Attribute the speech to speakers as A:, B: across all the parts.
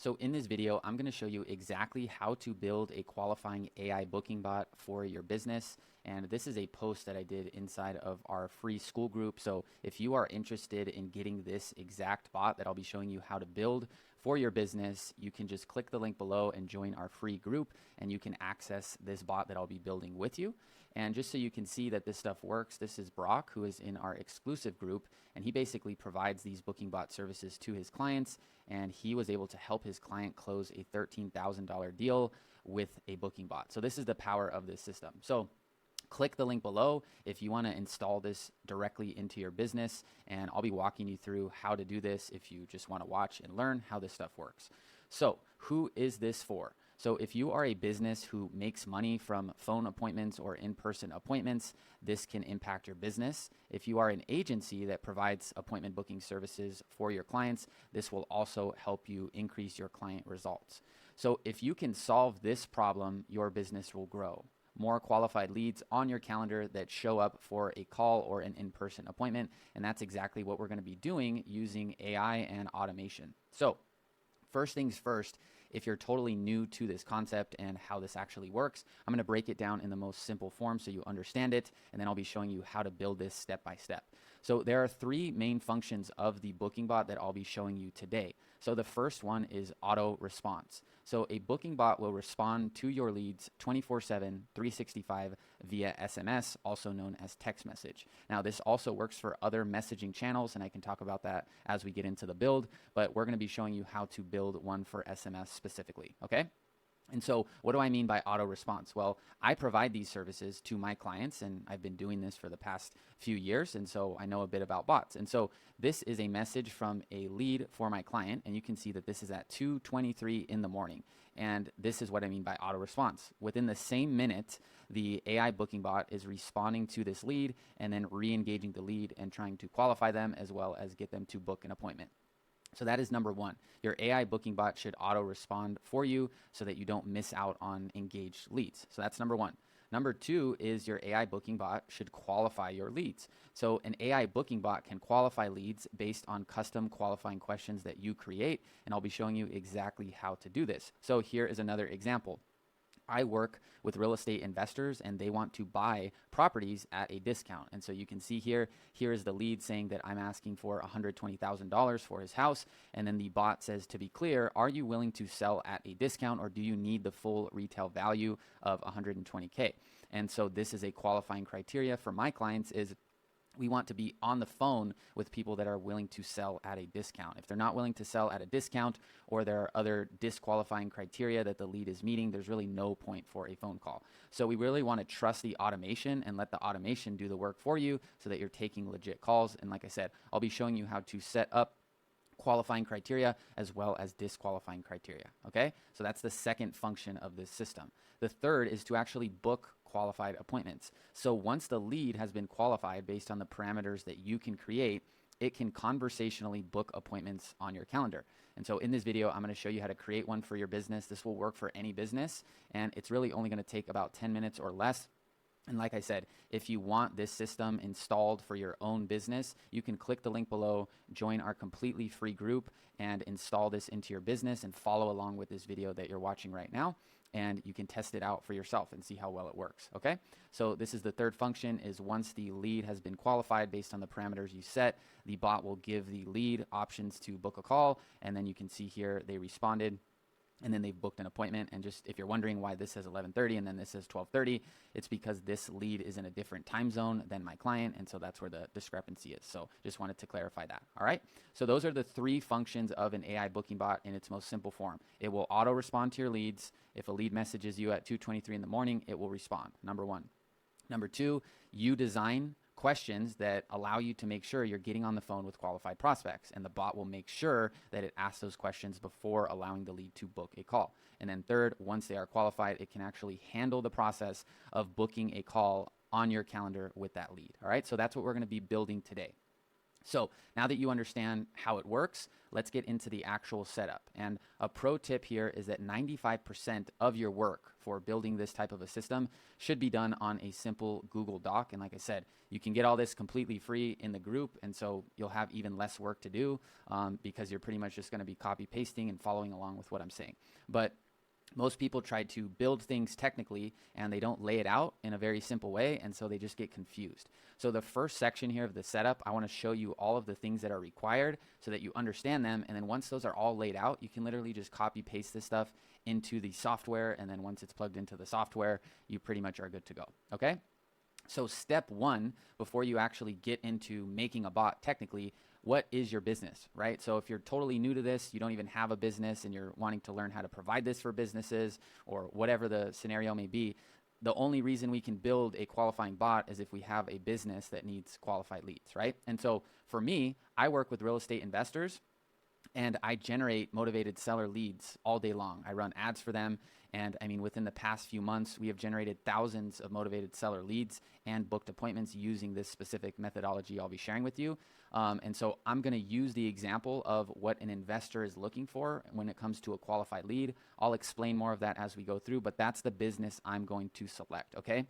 A: So in this video, I'm going to show you exactly how to build a qualifying AI booking bot for your business. And this is a post that I did inside of our free school group. So if you are interested in getting this exact bot that I'll be showing you how to build for your business, you can just click the link below and join our free group, and you can access this bot that I'll be building with you. And just so you can see that this stuff works, this is Brock, who is in our exclusive group, and he basically provides these booking bot services to his clients, and he was able to help his client close a $13,000 deal with a booking bot. So this is the power of this system. So click the link below if you want to install this directly into your business, and I'll be walking you through how to do this if you just want to watch and learn how this stuff works. So who is this for? So if you are a business who makes money from phone appointments or in-person appointments, this can impact your business. If you are an agency that provides appointment booking services for your clients, this will also help you increase your client results. So if you can solve this problem, your business will grow. More qualified leads on your calendar that show up for a call or an in-person appointment, and that's exactly what we're going to be doing using AI and automation. So first things first, if you're totally new to this concept and how this actually works, I'm going to break it down in the most simple form so you understand it, and then I'll be showing you how to build this step by step. So there are three main functions of the booking bot that I'll be showing you today. So the first one is auto response. So a booking bot will respond to your leads 24/7, 365 via SMS, also known as text message. Now this also works for other messaging channels, and I can talk about that as we get into the build, but we're going to be showing you how to build one for SMS specifically, okay? And so what do I mean by auto response? Well, I provide these services to my clients, and I've been doing this for the past few years, and so I know a bit about bots. And so this is a message from a lead for my client, and you can see that this is at 2:23 in the morning. And this is what I mean by auto response. Within the same minute, the AI booking bot is responding to this lead and then re-engaging the lead and trying to qualify them as well as get them to book an appointment. So that is number one. Your AI booking bot should auto respond for you so that you don't miss out on engaged leads. So that's number one. Number two is your AI booking bot should qualify your leads. So an AI booking bot can qualify leads based on custom qualifying questions that you create, and I'll be showing you exactly how to do this. So here is another example. I work with real estate investors, and they want to buy properties at a discount. And so you can see here is the lead saying that I'm asking for $120,000 for his house. And then the bot says, to be clear, are you willing to sell at a discount, or do you need the full retail value of 120K? And so this is a qualifying criteria for my clients is we want to be on the phone with people that are willing to sell at a discount. If they're not willing to sell at a discount, or there are other disqualifying criteria that the lead is meeting, there's really no point for a phone call. So we really want to trust the automation and let the automation do the work for you so that you're taking legit calls. And like I said, I'll be showing you how to set up qualifying criteria as well as disqualifying criteria, okay? So that's the second function of this system. The third is to actually book qualified appointments. So once the lead has been qualified based on the parameters that you can create, it can conversationally book appointments on your calendar. And so in this video, I'm going to show you how to create one for your business. This will work for any business, and it's really only going to take about 10 minutes or less. And like I said, if you want this system installed for your own business, you can click the link below, join our completely free group, and install this into your business and follow along with this video that you're watching right now. And you can test it out for yourself and see how well it works, okay? So this is the third function, is once the lead has been qualified based on the parameters you set, the bot will give the lead options to book a call, and then you can see here they responded, and then they've booked an appointment. And just if you're wondering why this says 11:30 and then this says 12:30, it's because this lead is in a different time zone than my client, and so that's where the discrepancy is. So just wanted to clarify that, all right? So those are the three functions of an AI booking bot in its most simple form. It will auto respond to your leads. If a lead messages you at 2:23 in the morning, it will respond, number one. Number two, you design questions that allow you to make sure you're getting on the phone with qualified prospects, and the bot will make sure that it asks those questions before allowing the lead to book a call. And then third, once they are qualified, it can actually handle the process of booking a call on your calendar with that lead. All right, so that's what we're going to be building today. So now that you understand how it works, let's get into the actual setup. And a pro tip here is that 95% of your work for building this type of a system should be done on a simple Google Doc. And like I said, you can get all this completely free in the group. And so you'll have even less work to do because you're pretty much just going to be copy pasting and following along with what I'm saying. But most people try to build things technically and they don't lay it out in a very simple way, and so they just get confused. So the first section here of the setup, I want to show you all of the things that are required so that you understand them, and then once those are all laid out, you can literally just copy paste this stuff into the software, and then once it's plugged into the software, you pretty much are good to go. Okay? So step one, before you actually get into making a bot technically, what is your business, right? So if you're totally new to this, you don't even have a business and you're wanting to learn how to provide this for businesses or whatever the scenario may be, the only reason we can build a qualifying bot is if we have a business that needs qualified leads, right? And so for me, I work with real estate investors and I generate motivated seller leads all day long. I run ads for them. And I mean, within the past few months, we have generated thousands of motivated seller leads and booked appointments using this specific methodology I'll be sharing with you. And so I'm going to use the example of what an investor is looking for when it comes to a qualified lead. I'll explain more of that as we go through, but that's the business I'm going to select, okay?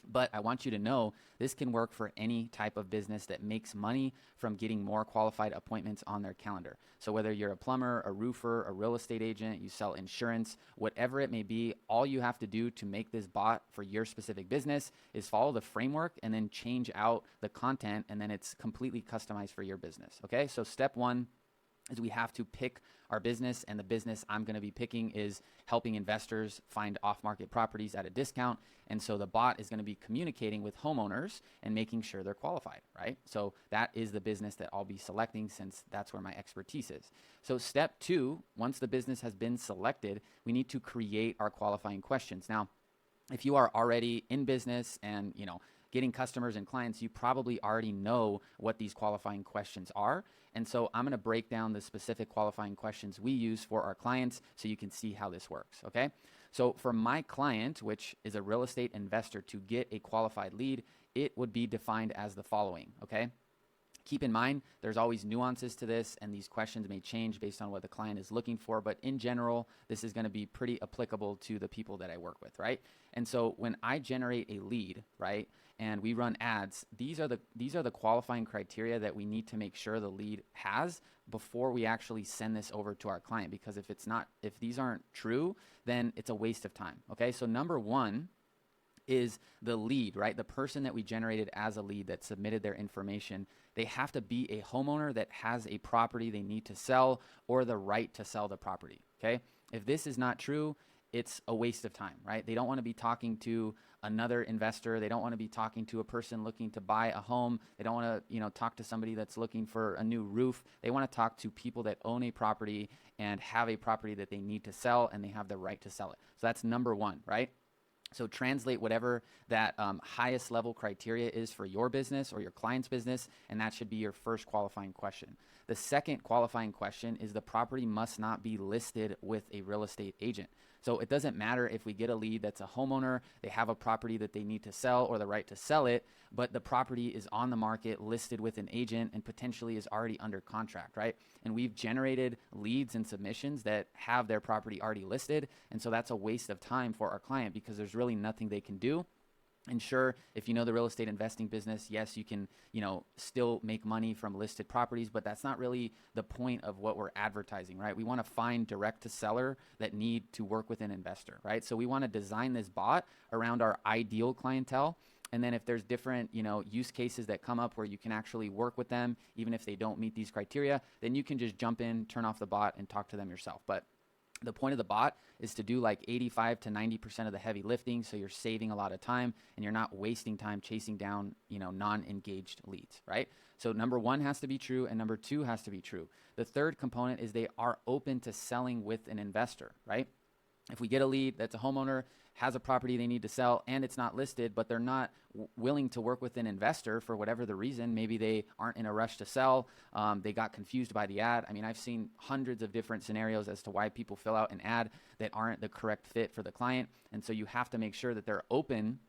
A: But I want you to know this can work for any type of business that makes money from getting more qualified appointments on their calendar. So whether you're a plumber, a roofer, a real estate agent, you sell insurance, whatever it may be, all you have to do to make this bot for your specific business is follow the framework and then change out the content, and then it's completely customized for your business. Okay, so step one is we have to pick our business, and the business I'm going to be picking is helping investors find off-market properties at a discount. And so the bot is going to be communicating with homeowners and making sure they're qualified, right? So that is the business that I'll be selecting since that's where my expertise is. So step two, once the business has been selected, we need to create our qualifying questions. Now, if you are already in business and, getting customers and clients, you probably already know what these qualifying questions are. And so I'm going to break down the specific qualifying questions we use for our clients so you can see how this works, okay? So for my client, which is a real estate investor, to get a qualified lead, it would be defined as the following, okay? Keep in mind, there's always nuances to this, and these questions may change based on what the client is looking for, but in general, this is going to be pretty applicable to the people that I work with, right? And so when I generate a lead, right, and we run ads, these are the qualifying criteria that we need to make sure the lead has before we actually send this over to our client, because if these aren't true, then it's a waste of time, okay? So number one is the lead, right? The person that we generated as a lead that submitted their information, they have to be a homeowner that has a property they need to sell or the right to sell the property, okay? If this is not true, it's a waste of time, right? They don't want to be talking to another investor. They don't want to be talking to a person looking to buy a home. They don't want to, talk to somebody that's looking for a new roof. They want to talk to people that own a property and have a property that they need to sell, and they have the right to sell it. So that's number one, right? So translate whatever that highest level criteria is for your business or your client's business, and that should be your first qualifying question. The second qualifying question is the property must not be listed with a real estate agent. So it doesn't matter if we get a lead that's a homeowner, they have a property that they need to sell or the right to sell it, but the property is on the market listed with an agent and potentially is already under contract, right? And we've generated leads and submissions that have their property already listed. And so that's a waste of time for our client because there's really nothing they can do. And sure, if you know the real estate investing business, yes, you can, still make money from listed properties, but that's not really the point of what we're advertising, right? We want to find direct to seller that need to work with an investor, right? So we want to design this bot around our ideal clientele. And then if there's different, use cases that come up where you can actually work with them, even if they don't meet these criteria, then you can just jump in, turn off the bot and talk to them yourself. But the point of the bot is to do like 85 to 90% of the heavy lifting, so you're saving a lot of time and you're not wasting time chasing down, non-engaged leads, right? So number one has to be true and number two has to be true. The third component is they are open to selling with an investor, right? If we get a lead that's a homeowner, has a property they need to sell, and it's not listed, but they're not willing to work with an investor for whatever the reason, maybe they aren't in a rush to sell, they got confused by the ad. I mean, I've seen hundreds of different scenarios as to why people fill out an ad that aren't the correct fit for the client, and so you have to make sure that they're open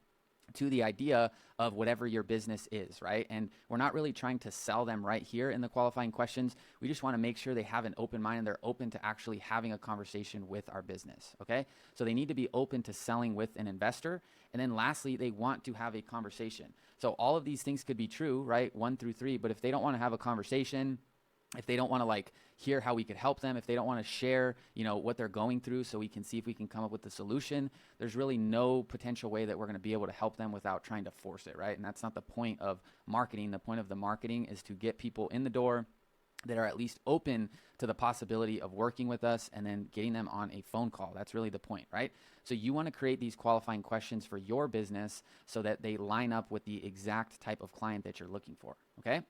A: to the idea of whatever your business is, right? And we're not really trying to sell them right here in the qualifying questions. We just want to make sure they have an open mind and they're open to actually having a conversation with our business, okay? So they need to be open to selling with an investor. And then lastly, they want to have a conversation. So all of these things could be true, right? 1 through 3, but if they don't want to have a conversation, if they don't want to like hear how we could help them, if they don't want to share, what they're going through so we can see if we can come up with a solution, there's really no potential way that we're going to be able to help them without trying to force it, right? And that's not the point of marketing. The point of the marketing is to get people in the door that are at least open to the possibility of working with us and then getting them on a phone call. That's really the point, right? So you want to create these qualifying questions for your business so that they line up with the exact type of client that you're looking for, okay?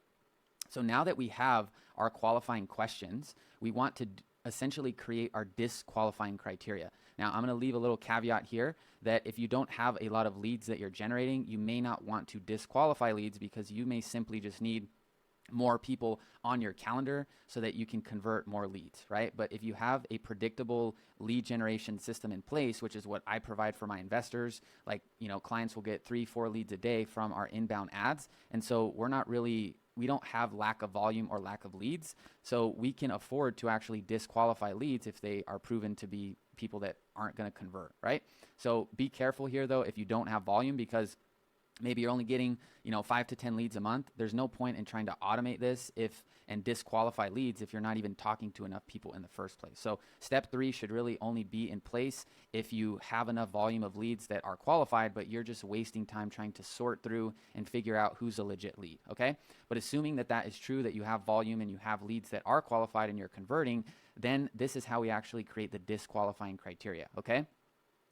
A: So now that we have our qualifying questions, we want to essentially create our disqualifying criteria. Now, I'm going to leave a little caveat here that if you don't have a lot of leads that you're generating, you may not want to disqualify leads because you may simply just need more people on your calendar so that you can convert more leads, right? But if you have a predictable lead generation system in place, which is what I provide for my investors, like, clients will get 3-4 leads a day from our inbound ads. And so we don't have lack of volume or lack of leads. So we can afford to actually disqualify leads if they are proven to be people that aren't going to convert, right? So be careful here though, if you don't have volume, because maybe you're only getting, 5 to 10 leads a month. There's no point in trying to automate this and disqualify leads if you're not even talking to enough people in the first place. So step 3 should really only be in place if you have enough volume of leads that are qualified, but you're just wasting time trying to sort through and figure out who's a legit lead, okay? But assuming that that is true, that you have volume and you have leads that are qualified and you're converting, then this is how we actually create the disqualifying criteria, okay?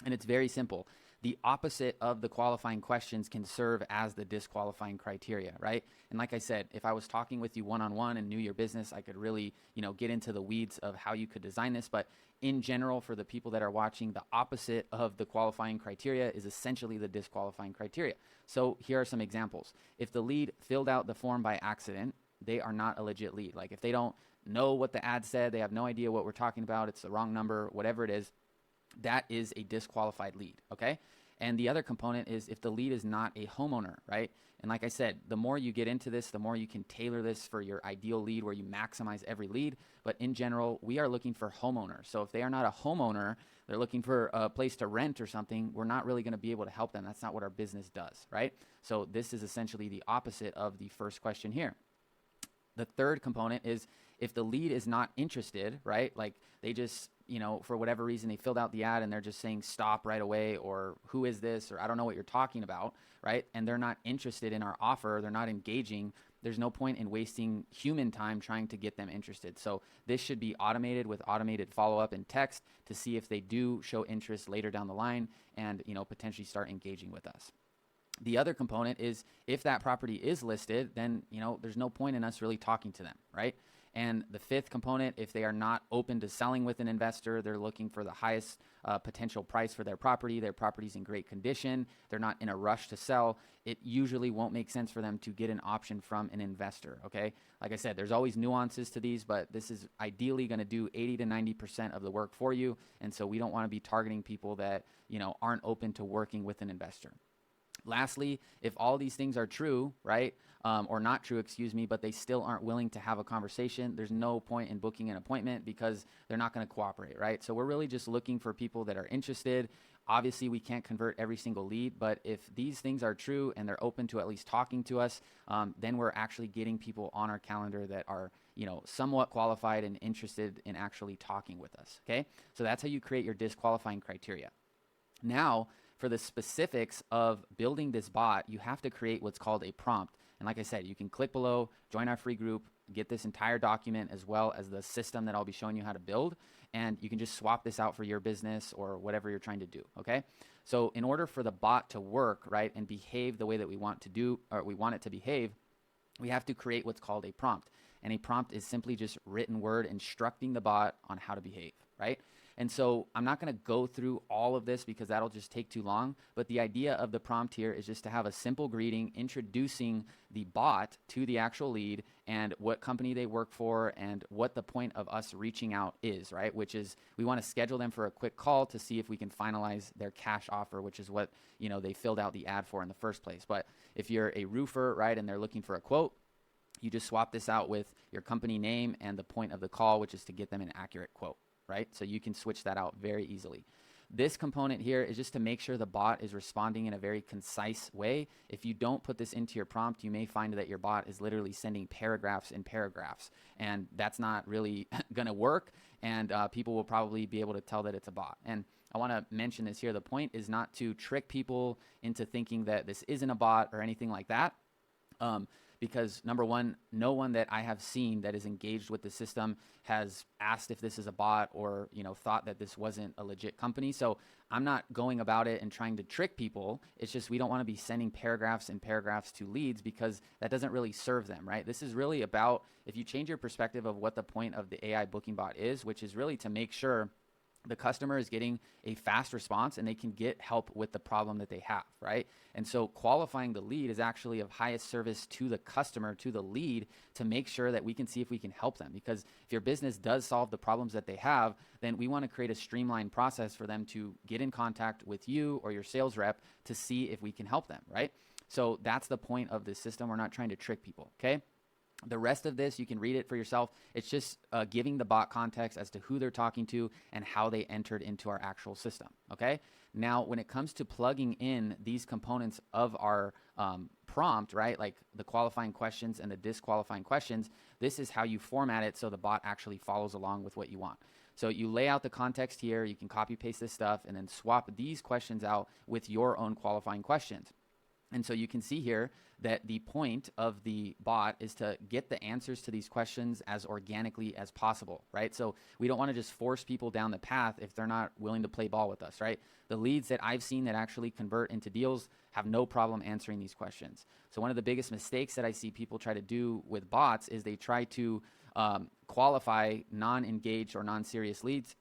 A: And it's very simple. The opposite of the qualifying questions can serve as the disqualifying criteria, right? And like I said, if I was talking with you one-on-one and knew your business, I could really, get into the weeds of how you could design this. But in general, for the people that are watching, the opposite of the qualifying criteria is essentially the disqualifying criteria. So here are some examples. If the lead filled out the form by accident, they are not a legit lead. Like if they don't know what the ad said, they have no idea what we're talking about, it's the wrong number, whatever it is, that is a disqualified lead, okay? And the other component is if the lead is not a homeowner, right? And like I said, the more you get into this, the more you can tailor this for your ideal lead where you maximize every lead. But in general, we are looking for homeowners. So if they are not a homeowner, they're looking for a place to rent or something, we're not really going to be able to help them. That's not what our business does, right? So this is essentially the opposite of the first question here. The third component is if the lead is not interested, right? Like they just, for whatever reason, they filled out the ad and they're just saying stop right away, or who is this, or I don't know what you're talking about, right? And they're not interested in our offer, they're not engaging. There's no point in wasting human time trying to get them interested. So this should be automated with automated follow-up and text to see if they do show interest later down the line and, potentially start engaging with us. The other component is if that property is listed, then, there's no point in us really talking to them, right? And the fifth component, if they are not open to selling with an investor, they're looking for the highest potential price for their property's in great condition, they're not in a rush to sell, it usually won't make sense for them to get an option from an investor, okay? Like I said, there's always nuances to these, but this is ideally going to do 80 to 90% of the work for you, and so we don't want to be targeting people that, aren't open to working with an investor. Lastly, if all these things are true, right, or not true, but they still aren't willing to have a conversation, there's no point in booking an appointment because they're not going to cooperate, right? So we're really just looking for people that are interested. Obviously, we can't convert every single lead, but if these things are true and they're open to at least talking to us, then we're actually getting people on our calendar that are, somewhat qualified and interested in actually talking with us, okay? So that's how you create your disqualifying criteria. Now, for the specifics of building this bot, you have to create what's called a prompt. And like I said, you can click below, join our free group, get this entire document as well as the system that I'll be showing you how to build. And you can just swap this out for your business or whatever you're trying to do, okay? So in order for the bot to work, right, and behave the way that we want to do, or we want it to behave, we have to create what's called a prompt. And a prompt is simply just written word instructing the bot on how to behave, right? And so I'm not going to go through all of this because that'll just take too long. But the idea of the prompt here is just to have a simple greeting introducing the bot to the actual lead and what company they work for and what the point of us reaching out is, right? Which is we want to schedule them for a quick call to see if we can finalize their cash offer, which is what, they filled out the ad for in the first place. But if you're a roofer, right, and they're looking for a quote, you just swap this out with your company name and the point of the call, which is to get them an accurate quote, right? So you can switch that out very easily. This component here is just to make sure the bot is responding in a very concise way. If you don't put this into your prompt, you may find that your bot is literally sending paragraphs and paragraphs, and that's not really going to work, and people will probably be able to tell that it's a bot. And I want to mention this here. The point is not to trick people into thinking that this isn't a bot or anything like that. Because number one, no one that I have seen that is engaged with the system has asked if this is a bot or, thought that this wasn't a legit company. So I'm not going about it and trying to trick people. It's just we don't want to be sending paragraphs and paragraphs to leads because that doesn't really serve them, right? This is really about, if you change your perspective of what the point of the AI booking bot is, which is really to make sure the customer is getting a fast response and they can get help with the problem that they have, right? And so qualifying the lead is actually of highest service to the customer, to the lead, to make sure that we can see if we can help them. Because if your business does solve the problems that they have, then we want to create a streamlined process for them to get in contact with you or your sales rep to see if we can help them, right? So that's the point of this system. We're not trying to trick people, okay? The rest of this, you can read it for yourself. It's just giving the bot context as to who they're talking to and how they entered into our actual system, okay? Now, when it comes to plugging in these components of our prompt, right, like the qualifying questions and the disqualifying questions, this is how you format it so the bot actually follows along with what you want. So you lay out the context here, you can copy paste this stuff, and then swap these questions out with your own qualifying questions. And so you can see here that the point of the bot is to get the answers to these questions as organically as possible, right? So we don't want to just force people down the path if they're not willing to play ball with us, right? The leads that I've seen that actually convert into deals have no problem answering these questions. So one of the biggest mistakes that I see people try to do with bots is they try to qualify non-engaged or non-serious leads,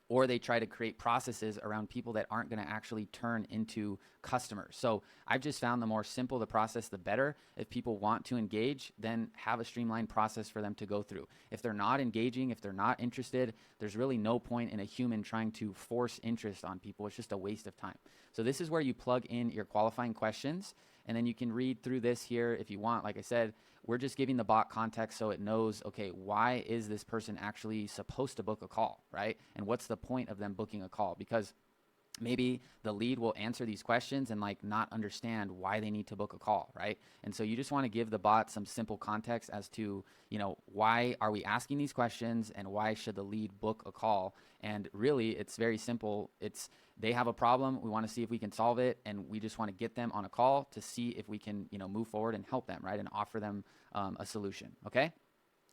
A: or they try to create processes around people that aren't going to actually turn into customers. So I've just found the more simple the process, the better. If people want to engage, then have a streamlined process for them to go through. If they're not engaging, if they're not interested, there's really no point in a human trying to force interest on people. It's just a waste of time. So this is where you plug in your qualifying questions, and then you can read through this here if you want. Like I said, we're just giving the bot context so it knows, okay, why is this person actually supposed to book a call, right? And what's the point of them booking a call? Because maybe the lead will answer these questions and not understand why they need to book a call, right? And so you just want to give the bot some simple context as to, why are we asking these questions and why should the lead book a call? And really, it's very simple. They have a problem. We want to see if we can solve it, and we just want to get them on a call to see if we can, move forward and help them, right? And offer them a solution, okay?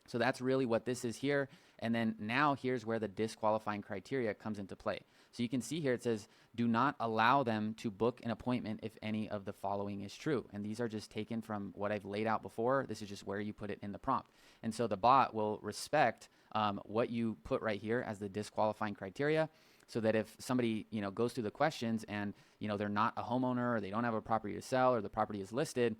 A: So that's really what this is here. And then now here's where the disqualifying criteria comes into play. So you can see here it says, do not allow them to book an appointment if any of the following is true. And these are just taken from what I've laid out before. This is just where you put it in the prompt. And so the bot will respect what you put right here as the disqualifying criteria, so that if somebody goes through the questions and they're not a homeowner or they don't have a property to sell or the property is listed,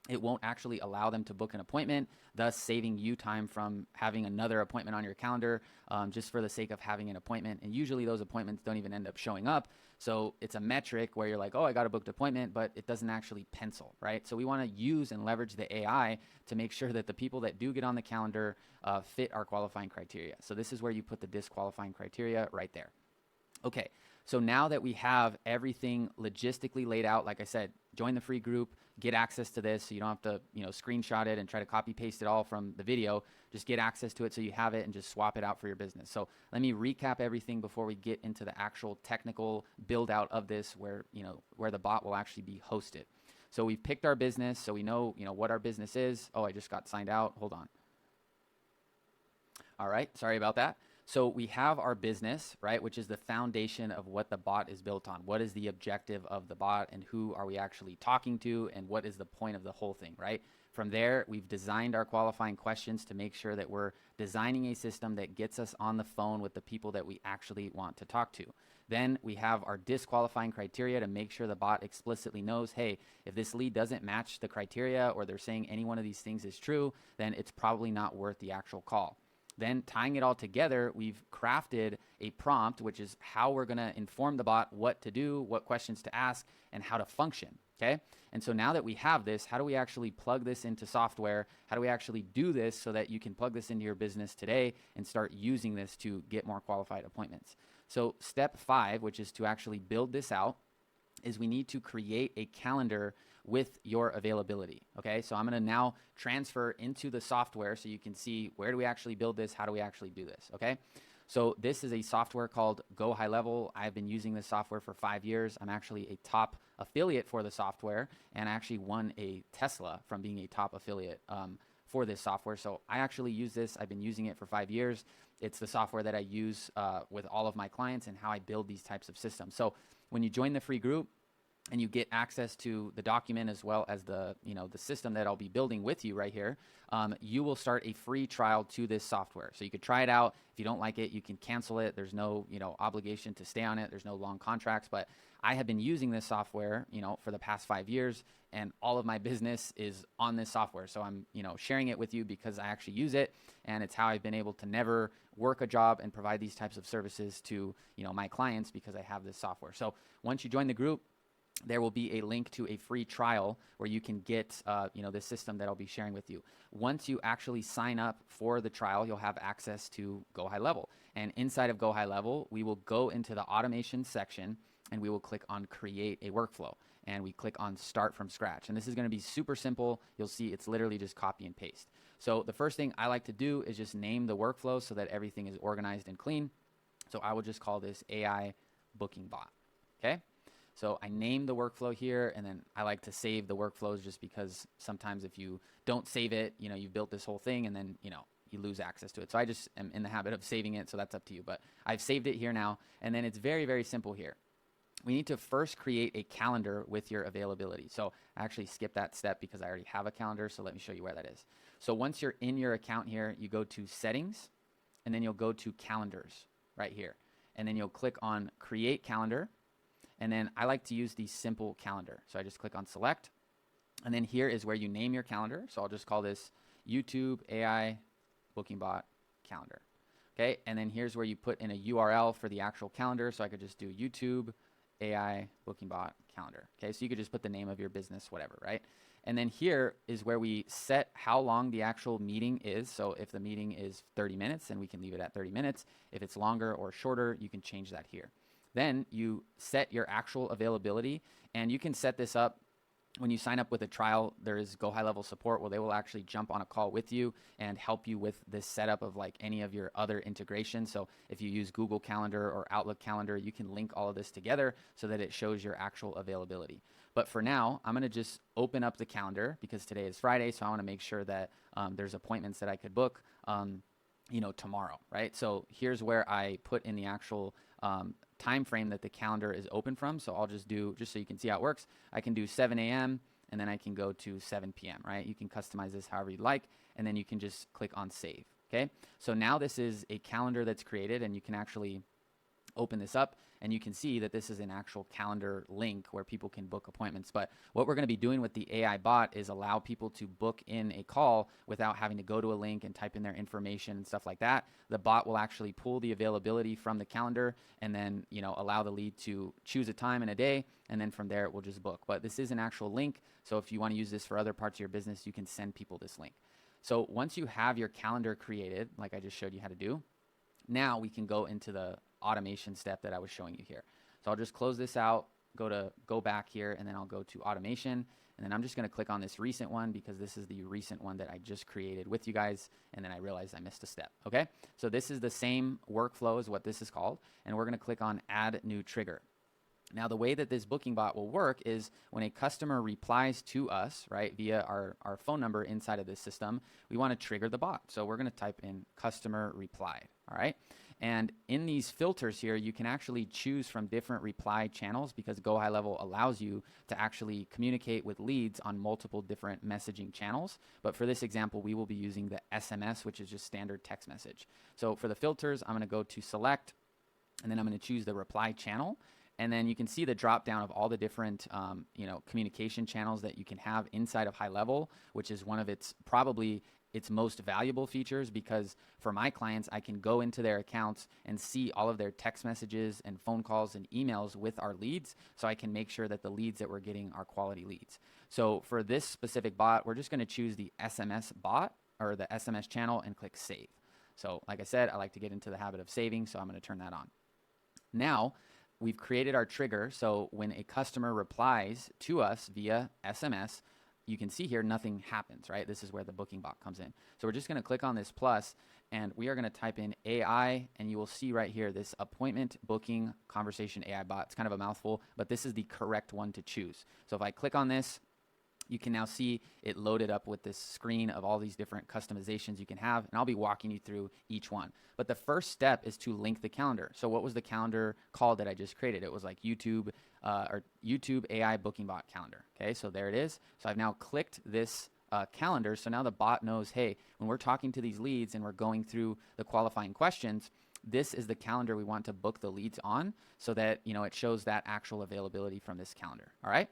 A: it won't actually allow them to book an appointment, thus saving you time from having another appointment on your calendar just for the sake of having an appointment. And usually those appointments don't even end up showing up. So it's a metric where you're like, oh, I got a booked appointment, but it doesn't actually pencil, right? So we want to use and leverage the AI to make sure that the people that do get on the calendar fit our qualifying criteria. So this is where you put the disqualifying criteria right there. Okay, so now that we have everything logistically laid out, like I said, join the free group, get access to this so you don't have to, screenshot it and try to copy paste it all from the video. Just get access to it so you have it and just swap it out for your business. So let me recap everything before we get into the actual technical build out of this where the bot will actually be hosted. So we've picked our business, so we know, what our business is. Oh, I just got signed out. Hold on. All right, sorry about that. So we have our business, right, which is the foundation of what the bot is built on. What is the objective of the bot, and who are we actually talking to, and what is the point of the whole thing, right? From there, we've designed our qualifying questions to make sure that we're designing a system that gets us on the phone with the people that we actually want to talk to. Then we have our disqualifying criteria to make sure the bot explicitly knows, hey, if this lead doesn't match the criteria or they're saying any one of these things is true, then it's probably not worth the actual call. Then tying it all together, we've crafted a prompt, which is how we're going to inform the bot what to do, what questions to ask, and how to function, okay? And so now that we have this, how do we actually plug this into software? How do we actually do this so that you can plug this into your business today and start using this to get more qualified appointments? So step 5, which is to actually build this out, is we need to create a calendar with your availability, okay? So I'm gonna now transfer into the software so you can see where do we actually build this, how do we actually do this, okay? So this is a software called GoHighLevel. I've been using this software for 5 years. I'm actually a top affiliate for the software, and I actually won a Tesla from being a top affiliate for this software. So I actually use this. I've been using it for 5 years. It's the software that I use with all of my clients and how I build these types of systems. So when you join the free group, and you get access to the document as well as the system that I'll be building with you right here, you will start a free trial to this software. So you could try it out. If you don't like it, you can cancel it. There's no obligation to stay on it. There's no long contracts. But I have been using this software for the past 5 years, and all of my business is on this software. So I'm sharing it with you because I actually use it, and it's how I've been able to never work a job and provide these types of services to my clients because I have this software. So once you join the group, there will be a link to a free trial where you can get this system that I'll be sharing with you. Once you actually sign up for the trial, you'll have access to GoHighLevel. And inside of GoHighLevel, we will go into the automation section and we will click on create a workflow. And we click on start from scratch. And this is going to be super simple. You'll see it's literally just copy and paste. So the first thing I like to do is just name the workflow so that everything is organized and clean. So I will just call this AI booking bot, okay? So I name the workflow here, and then I like to save the workflows just because sometimes if you don't save it, you've built this whole thing and then, you lose access to it. So I just am in the habit of saving it, so that's up to you. But I've saved it here now, and then it's very, very simple here. We need to first create a calendar with your availability. So I actually skipped that step because I already have a calendar, so let me show you where that is. So once you're in your account here, you go to settings, and then you'll go to calendars right here. And then you'll click on create calendar. And then I like to use the simple calendar. So I just click on select. And then here is where you name your calendar. So I'll just call this YouTube AI Booking Bot Calendar. Okay, and then here's where you put in a URL for the actual calendar. So I could just do YouTube AI Booking Bot Calendar. Okay, so you could just put the name of your business, whatever, right? And then here is where we set how long the actual meeting is. So if the meeting is 30 minutes, then we can leave it at 30 minutes. If it's longer or shorter, you can change that here. Then you set your actual availability, and you can set this up when you sign up with a trial. There is GoHighLevel support where they will actually jump on a call with you and help you with this setup of like any of your other integrations. So if you use Google Calendar or Outlook Calendar, you can link all of this together so that it shows your actual availability. But for now, I'm going to just open up the calendar because today is Friday, so I want to make sure that there's appointments that I could book tomorrow, right? So here's where I put in the actual time frame that the calendar is open from. So I'll just do, just so you can see how it works, I can do 7 a.m. and then I can go to 7 p.m., right? You can customize this however you like, and then you can just click on save, okay? So now this is a calendar that's created, and you can actually open this up and you can see that this is an actual calendar link where people can book appointments. But what we're going to be doing with the AI bot is allow people to book in a call without having to go to a link and type in their information and stuff like that. The bot will actually pull the availability from the calendar and then allow the lead to choose a time and a day, and then from there it will just book. But this is an actual link, so if you want to use this for other parts of your business, you can send people this link. So once you have your calendar created, like I just showed you how to do, now we can go into the automation step that I was showing you here. So I'll just close this out, go back here, and then I'll go to automation. And then I'm just going to click on this recent one because this is the recent one that I just created with you guys. And then I realized I missed a step. Okay. So this is the same workflow as what this is called. And we're going to click on add new trigger. Now, the way that this booking bot will work is when a customer replies to us, right, via our phone number inside of this system, we want to trigger the bot. So we're going to type in customer replied. All right. And in these filters here, you can actually choose from different reply channels because GoHighLevel allows you to actually communicate with leads on multiple different messaging channels. But for this example, we will be using the SMS, which is just standard text message. So for the filters, I'm going to go to select, and then I'm going to choose the reply channel. And then you can see the drop down of all the different communication channels that you can have inside of HighLevel, which is one of probably its most valuable features, because for my clients, I can go into their accounts and see all of their text messages and phone calls and emails with our leads, so I can make sure that the leads that we're getting are quality leads. So for this specific bot, we're just going to choose the SMS bot or the SMS channel and click save. So like I said, I like to get into the habit of saving, so I'm going to turn that on. Now, we've created our trigger, so when a customer replies to us via SMS, you can see here nothing happens, right? This is where the booking bot comes in. So we're just going to click on this plus, and we are going to type in AI, and you will see right here this appointment booking conversation AI bot. It's kind of a mouthful, but this is the correct one to choose. So if I click on this, you can now see it loaded up with this screen of all these different customizations you can have, and I'll be walking you through each one. But the first step is to link the calendar. So what was the calendar called that I just created? It was like YouTube or YouTube AI booking bot calendar. Okay, so there it is. So I've now clicked this calendar. So now the bot knows, hey, when we're talking to these leads and we're going through the qualifying questions, this is the calendar we want to book the leads on, so that it shows that actual availability from this calendar. All right.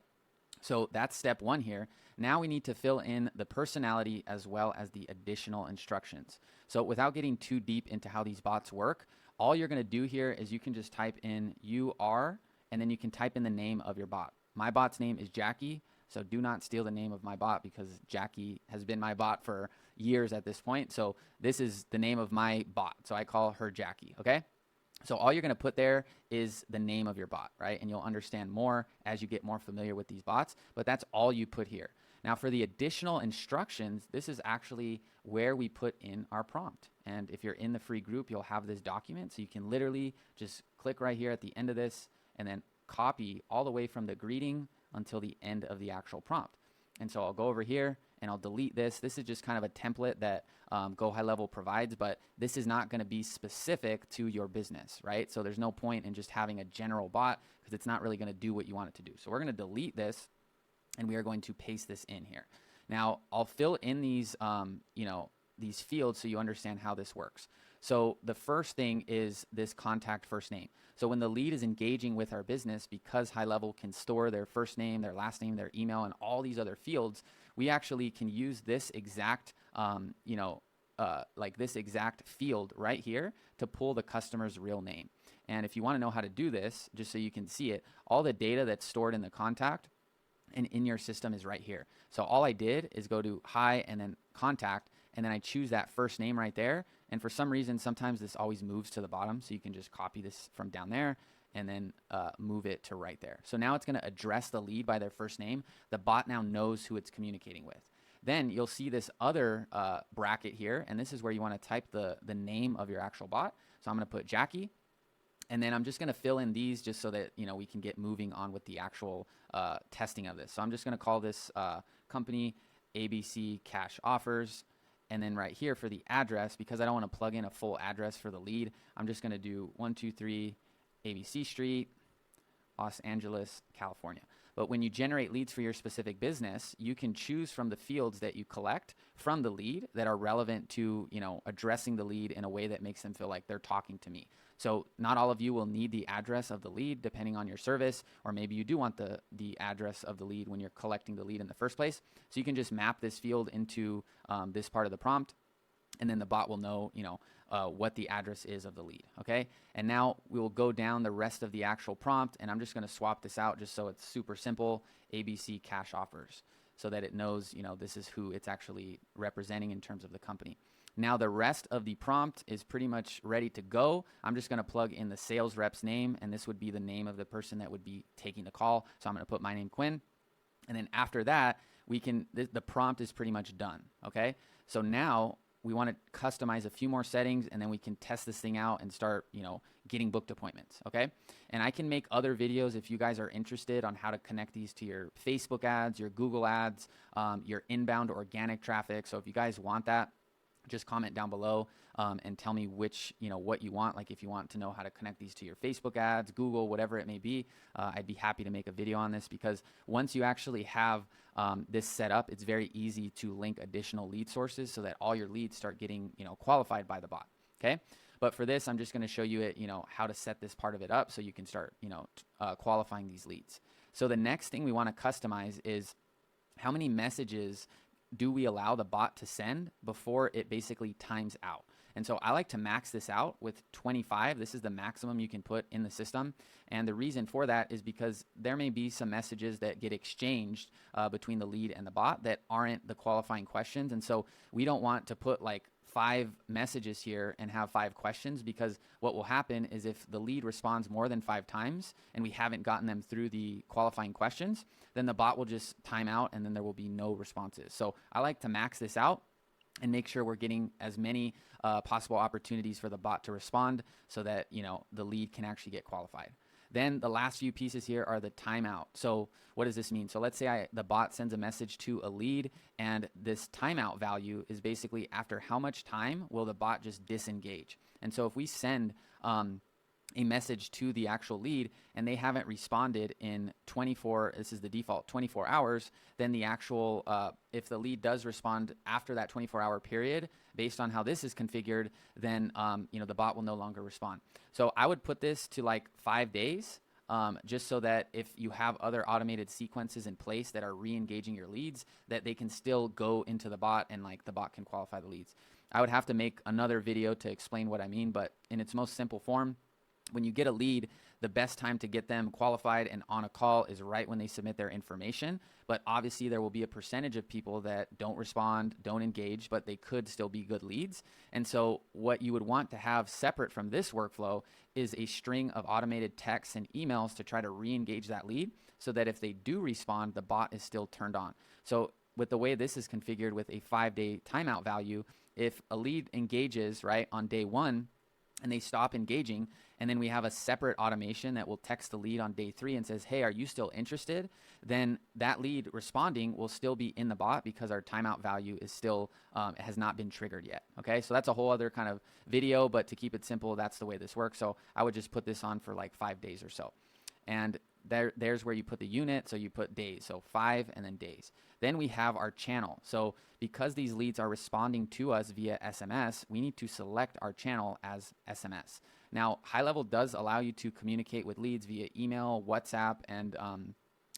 A: So that's step one here. Now we need to fill in the personality as well as the additional instructions. So without getting too deep into how these bots work, all you're going to do here is you can just type in UR, and then you can type in the name of your bot. My bot's name is Jackie, so do not steal the name of my bot, because Jackie has been my bot for years at this point. So this is the name of my bot. So I call her Jackie, okay? So all you're going to put there is the name of your bot, right? And you'll understand more as you get more familiar with these bots, but that's all you put here. Now for the additional instructions, this is actually where we put in our prompt. And if you're in the free group, you'll have this document. So you can literally just click right here at the end of this and then copy all the way from the greeting until the end of the actual prompt. And so I'll go over here and I'll delete this. This is just kind of a template that GoHighLevel provides, but this is not going to be specific to your business, right? So there's no point in just having a general bot, because it's not really going to do what you want it to do. So we're going to delete this, and we are going to paste this in here. Now I'll fill in these, these fields so you understand how this works. So the first thing is this contact first name. So when the lead is engaging with our business, because HighLevel can store their first name, their last name, their email, and all these other fields, we actually can use this exact, like this exact field right here to pull the customer's real name. And if you want to know how to do this, just so you can see it, all the data that's stored in the contact and in your system is right here. So all I did is go to hi and then contact, and then I choose that first name right there. And for some reason, sometimes this always moves to the bottom, so you can just copy this from down there and then move it to right there. So now it's going to address the lead by their first name. The bot now knows who it's communicating with. Then you'll see this other bracket here, and this is where you want to type the name of your actual bot. So I'm going to put Jackie, and then I'm just going to fill in these just so that we can get moving on with the actual testing of this. So I'm just going to call this company ABC Cash Offers. And then right here for the address, because I don't want to plug in a full address for the lead, I'm just going to do 123 ABC Street, Los Angeles, California. But when you generate leads for your specific business, you can choose from the fields that you collect from the lead that are relevant to, addressing the lead in a way that makes them feel like they're talking to me. So not all of you will need the address of the lead depending on your service, or maybe you do want the address of the lead when you're collecting the lead in the first place. So you can just map this field into this part of the prompt, and then the bot will know, what the address is of the lead, okay? And now we will go down the rest of the actual prompt, and I'm just going to swap this out just so it's super simple, ABC Cash Offers, so that it knows, this is who it's actually representing in terms of the company. Now the rest of the prompt is pretty much ready to go. I'm just going to plug in the sales rep's name, and this would be the name of the person that would be taking the call. So I'm going to put my name, Quinn, and then after that, the prompt is pretty much done, okay? So now we want to customize a few more settings, and then we can test this thing out and start, getting booked appointments, okay? And I can make other videos if you guys are interested on how to connect these to your Facebook ads, your Google ads, your inbound organic traffic. So if you guys want that, just comment down below and tell me which, what you want. Like if you want to know how to connect these to your Facebook ads, Google, whatever it may be, I'd be happy to make a video on this, because once you actually have this set up, it's very easy to link additional lead sources so that all your leads start getting, qualified by the bot. Okay. But for this, I'm just going to show you how to set this part of it up so you can start, qualifying these leads. So the next thing we want to customize is how many messages do we allow the bot to send before it basically times out. And so I like to max this out with 25. This is the maximum you can put in the system. And the reason for that is because there may be some messages that get exchanged between the lead and the bot that aren't the qualifying questions. And so we don't want to put like 5 messages here and have 5 questions, because what will happen is if the lead responds more than 5 times and we haven't gotten them through the qualifying questions, then the bot will just time out and then there will be no responses. So I like to max this out and make sure we're getting as many possible opportunities for the bot to respond so that, the lead can actually get qualified. Then the last few pieces here are the timeout. So what does this mean? So let's say the bot sends a message to a lead, and this timeout value is basically after how much time will the bot just disengage. And so if we send a message to the actual lead and they haven't responded in 24, this is the default 24 hours, then the actual, if the lead does respond after that 24-hour period, based on how this is configured, then the bot will no longer respond. So I would put this to like 5 days, just so that if you have other automated sequences in place that are re-engaging your leads, that they can still go into the bot and like the bot can qualify the leads. I would have to make another video to explain what I mean, but in its most simple form, when you get a lead, the best time to get them qualified and on a call is right when they submit their information. But obviously there will be a percentage of people that don't respond, don't engage, but they could still be good leads. And so what you would want to have separate from this workflow is a string of automated texts and emails to try to re-engage that lead, so that if they do respond, the bot is still turned on. So with the way this is configured with a 5-day timeout value, if a lead engages right on day 1, and they stop engaging, and then we have a separate automation that will text the lead on day 3 and says, hey, are you still interested? Then that lead responding will still be in the bot because our timeout value is still, it has not been triggered yet. Okay, so that's a whole other kind of video, but to keep it simple, that's the way this works. So I would just put this on for like 5 days or so. And there's where you put the unit. So you put days, so 5 and then days. Then we have our channel. So because these leads are responding to us via SMS, we need to select our channel as SMS. Now, GoHighLevel does allow you to communicate with leads via email, WhatsApp, and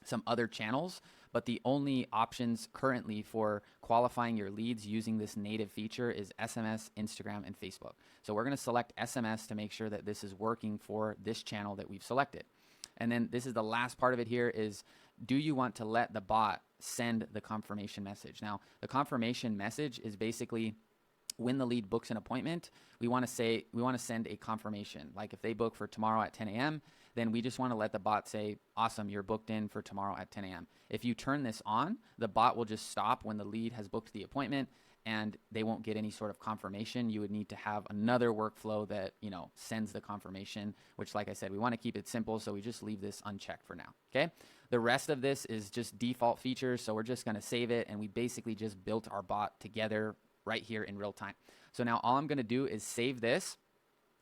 A: some other channels, but the only options currently for qualifying your leads using this native feature is SMS, Instagram, and Facebook. So we're going to select SMS to make sure that this is working for this channel that we've selected. And then this is the last part of it here is, do you want to let the bot send the confirmation message? Now, the confirmation message is basically when the lead books an appointment, we want to send a confirmation. Like if they book for tomorrow at 10 a.m., then we just want to let the bot say, awesome, you're booked in for tomorrow at 10 a.m. If you turn this on, the bot will just stop when the lead has booked the appointment, and they won't get any sort of confirmation. You would need to have another workflow that, sends the confirmation, which, like I said, we want to keep it simple, so we just leave this unchecked for now, okay? The rest of this is just default features, so we're just going to save it, and we basically just built our bot together right here in real time. So now all I'm going to do is save this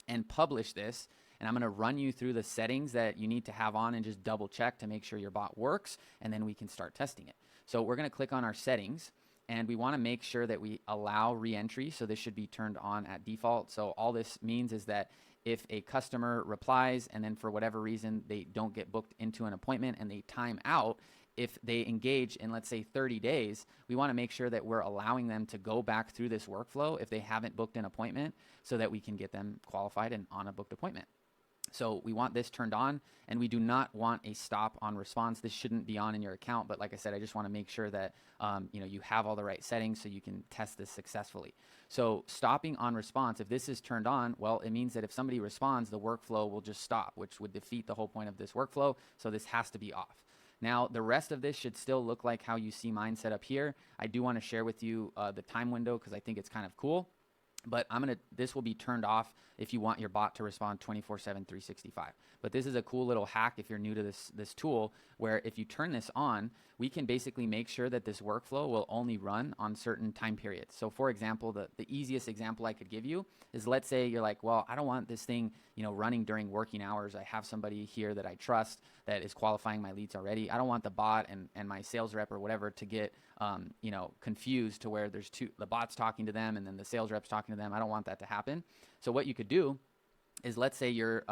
A: and publish this, and I'm going to run you through the settings that you need to have on and just double check to make sure your bot works, and then we can start testing it. So we're going to click on our settings, and we want to make sure that we allow re-entry. So this should be turned on at default. So all this means is that if a customer replies and then for whatever reason they don't get booked into an appointment and they time out, if they engage in, let's say, 30 days, we want to make sure that we're allowing them to go back through this workflow if they haven't booked an appointment, so that we can get them qualified and on a booked appointment. So we want this turned on, and we do not want a stop on response. This shouldn't be on in your account, but like I said, I just want to make sure that you have all the right settings so you can test this successfully. So stopping on response, if this is turned on, well, it means that if somebody responds, the workflow will just stop, which would defeat the whole point of this workflow. So this has to be off. Now, the rest of this should still look like how you see mine set up here. I do want to share with you the time window because I think it's kind of cool. but this will be turned off if you want your bot to respond 24/7, 365. But this is a cool little hack if you're new to this tool, where if you turn this on, we can basically make sure that this workflow will only run on certain time periods. So for example, the easiest example I could give you is, let's say you're like, well, I don't want this thing, running during working hours. I have somebody here that I trust that is qualifying my leads already. I don't want the bot and my sales rep or whatever to get confused to where the bot's talking to them and then the sales rep's talking to them. I don't want that to happen. So what you could do is, let's say your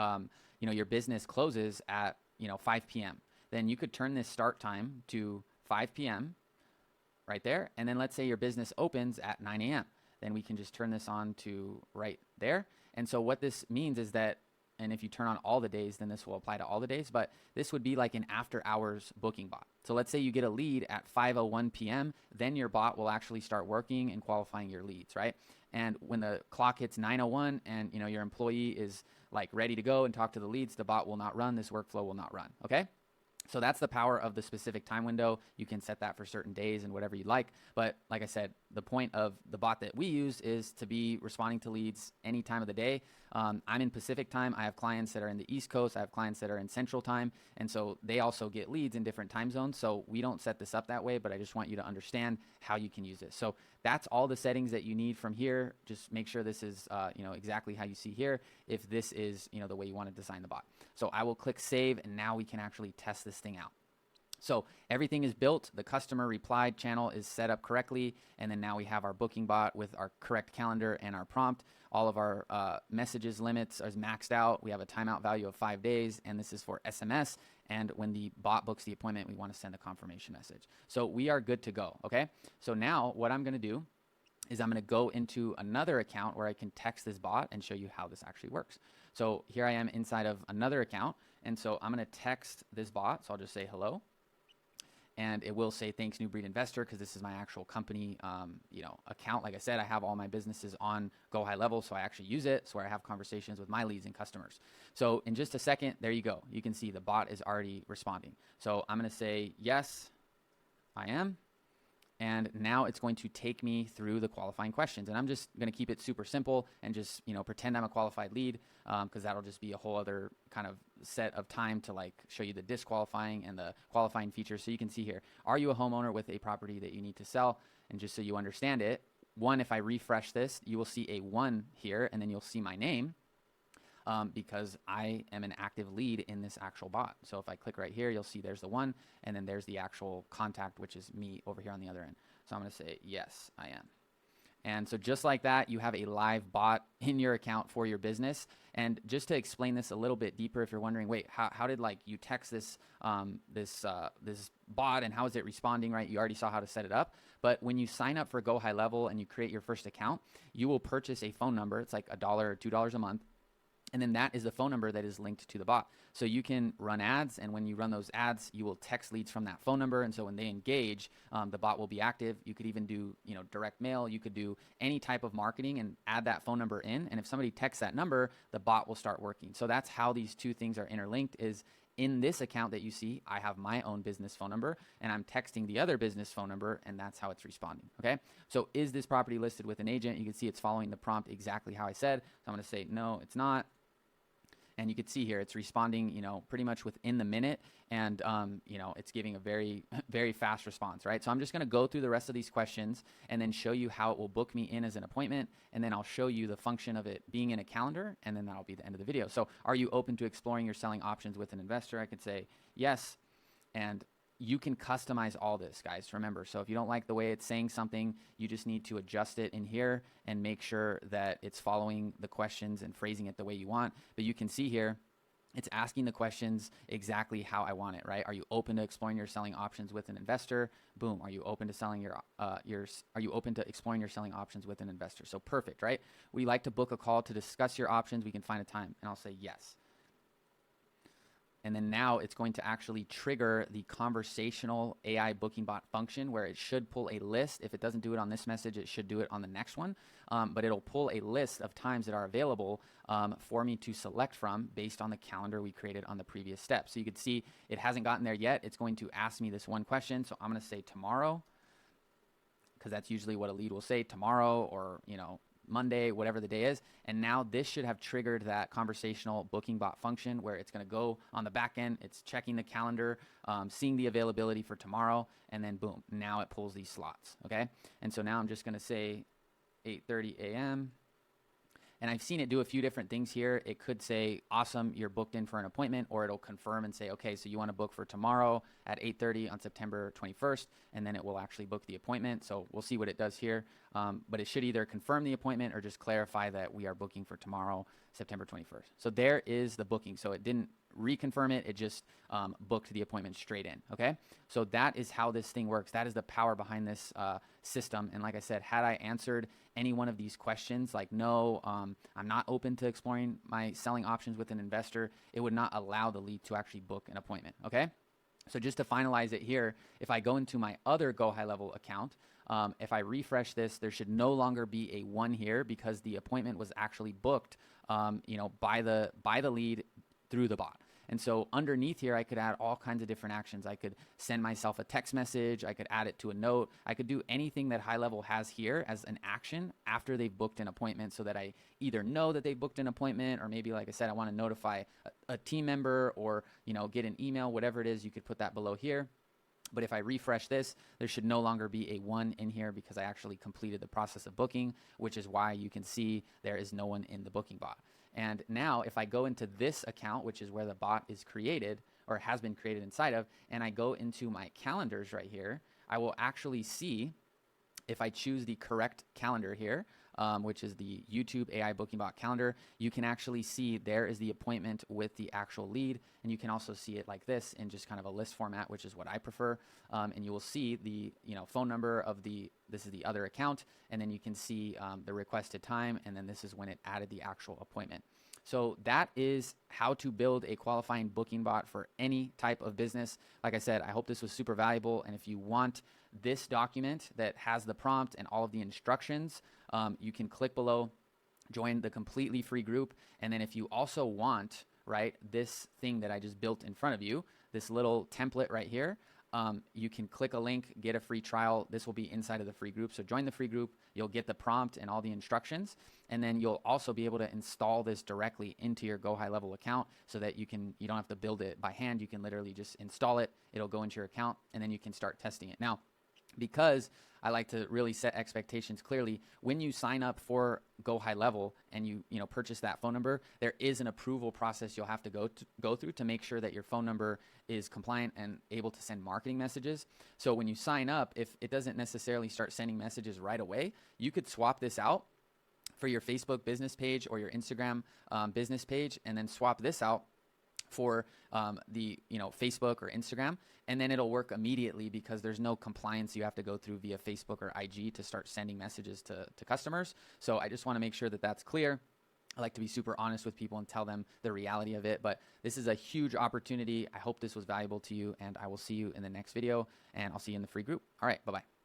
A: business closes at 5 p.m. Then you could turn this start time to 5 p.m. right there. And then let's say your business opens at 9 a.m. Then we can just turn this on to right there. And so what this means is that, and if you turn on all the days, then this will apply to all the days, but this would be like an after hours booking bot. So let's say you get a lead at 5:01 p.m., then your bot will actually start working and qualifying your leads, right? And when the clock hits 9:01 and your employee is like ready to go and talk to the leads, the bot will not run, this workflow will not run, okay? So that's the power of the specific time window. You can set that for certain days and whatever you like. But like I said, the point of the bot that we use is to be responding to leads any time of the day. I'm in Pacific time. I have clients that are in the East Coast. I have clients that are in Central time. And so they also get leads in different time zones. So we don't set this up that way, but I just want you to understand how you can use this. So that's all the settings that you need from here. Just make sure this is exactly how you see here, if this is the way you want to design the bot. So I will click save, and now we can actually test this thing out. So everything is built, the customer replied channel is set up correctly, and then now we have our booking bot with our correct calendar and our prompt. All of our messages limits are maxed out. We have a timeout value of 5 days, and this is for SMS. And when the bot books the appointment, we want to send a confirmation message. So we are good to go, okay? So now what I'm going to do is I'm going to go into another account where I can text this bot and show you how this actually works. So here I am inside of another account, and so I'm going to text this bot. So I'll just say hello. And it will say, thanks, New Breed Investor, because this is my actual company, account. Like I said, I have all my businesses on GoHighLevel, so I actually use it. It's where I have conversations with my leads and customers. So in just a second, there you go. You can see the bot is already responding. So I'm going to say, yes, I am. And now it's going to take me through the qualifying questions. And I'm just going to keep it super simple and just, pretend I'm a qualified lead, because that'll just be a whole other kind of set of time to like show you the disqualifying and the qualifying features. So you can see here, are you a homeowner with a property that you need to sell? And just so you understand it, if I refresh this, you will see a 1 here, and then you'll see my name. Because I am an active lead in this actual bot. So if I click right here, you'll see there's the 1, and then there's the actual contact, which is me over here on the other end. So I'm going to say, yes, I am. And so just like that, you have a live bot in your account for your business. And just to explain this a little bit deeper, if you're wondering, wait, how did you text this this bot, and how is it responding, right? You already saw how to set it up. But when you sign up for GoHighLevel and you create your first account, you will purchase a phone number. It's like $1 or $2 a month. And then that is the phone number that is linked to the bot. So you can run ads, and when you run those ads, you will text leads from that phone number. And so when they engage, the bot will be active. You could even do, direct mail. You could do any type of marketing and add that phone number in. And if somebody texts that number, the bot will start working. So that's how these two things are interlinked. Is in this account that you see, I have my own business phone number, and I'm texting the other business phone number, and that's how it's responding, okay? So is this property listed with an agent? You can see it's following the prompt exactly how I said. So I'm going to say, no, it's not. And you can see here, it's responding, pretty much within the minute, and, it's giving a very, very fast response, right? So I'm just going to go through the rest of these questions and then show you how it will book me in as an appointment, and then I'll show you the function of it being in a calendar, and then that'll be the end of the video. So are you open to exploring your selling options with an investor? I could say yes, and you can customize all this, guys, remember. So if you don't like the way it's saying something, you just need to adjust it in here and make sure that it's following the questions and phrasing it the way you want. But you can see here, it's asking the questions exactly how I want it, right? Are you open to exploring your selling options with an investor? Boom. Are you open to selling are you open to exploring your selling options with an investor? So perfect, right? We like to book a call to discuss your options. We can find a time, and I'll say yes. And then now it's going to actually trigger the conversational AI booking bot function, where it should pull a list. If it doesn't do it on this message, it should do it on the next one. But it'll pull a list of times that are available for me to select from based on the calendar we created on the previous step. So you can see it hasn't gotten there yet. It's going to ask me this one question. So I'm going to say tomorrow, because that's usually what a lead will say, tomorrow, or Monday, whatever the day is. And now this should have triggered that conversational booking bot function where it's going to go on the back end. It's checking the calendar, seeing the availability for tomorrow, and then boom, now it pulls these slots. Okay. And so now I'm just going to say 8:30 a.m. And I've seen it do a few different things here. It could say, awesome, you're booked in for an appointment, or it'll confirm and say, okay, so you want to book for tomorrow at 8:30 on September 21st, and then it will actually book the appointment. So we'll see what it does here. But it should either confirm the appointment or just clarify that we are booking for tomorrow, September 21st. So there is the booking. So it didn't reconfirm it. It just booked the appointment straight in. Okay. So that is how this thing works. That is the power behind this system. And like I said, had I answered any one of these questions, like, no, I'm not open to exploring my selling options with an investor, it would not allow the lead to actually book an appointment. Okay. So just to finalize it here, if I go into my other GoHighLevel account, if I refresh this, there should no longer be a 1 here because the appointment was actually booked, by the lead through the bot. And so underneath here, I could add all kinds of different actions. I could send myself a text message. I could add it to a note. I could do anything that GoHighLevel has here as an action after they've booked an appointment, so that I either know that they booked an appointment, or maybe, like I said, I want to notify a team member, or, get an email, whatever it is. You could put that below here. But if I refresh this, there should no longer be a 1 in here because I actually completed the process of booking, which is why you can see there is no one in the booking bot. And now if I go into this account, which is where the bot is created or has been created inside of, and I go into my calendars right here, I will actually see, if I choose the correct calendar here, which is the YouTube AI Booking Bot calendar, you can actually see there is the appointment with the actual lead. And you can also see it like this in just kind of a list format, which is what I prefer. And you will see the phone number of this is the other account. And then you can see the requested time. And then this is when it added the actual appointment. So that is how to build a qualifying booking bot for any type of business. Like I said, I hope this was super valuable. And if you want this document that has the prompt and all of the instructions, you can click below, join the completely free group. And then if you also want, right, this thing that I just built in front of you, this little template right here, you can click a link, get a free trial. This will be inside of the free group. So join the free group. You'll get the prompt and all the instructions. And then you'll also be able to install this directly into your GoHighLevel account, so that you don't have to build it by hand. You can literally just install it. It'll go into your account, and then you can start testing it. Now, because I like to really set expectations clearly, when you sign up for GoHighLevel and you purchase that phone number, there is an approval process you'll have to go through to make sure that your phone number is compliant and able to send marketing messages. So when you sign up, if it doesn't necessarily start sending messages right away, you could swap this out for your Facebook business page or your Instagram business page, and then swap this out for the Facebook or Instagram, and then it'll work immediately because there's no compliance you have to go through via Facebook or IG to start sending messages to customers. So I just want to make sure that that's clear. I like to be super honest with people and tell them the reality of it, but this is a huge opportunity. I hope this was valuable to you, and I will see you in the next video, and I'll see you in the free group. All right, bye-bye.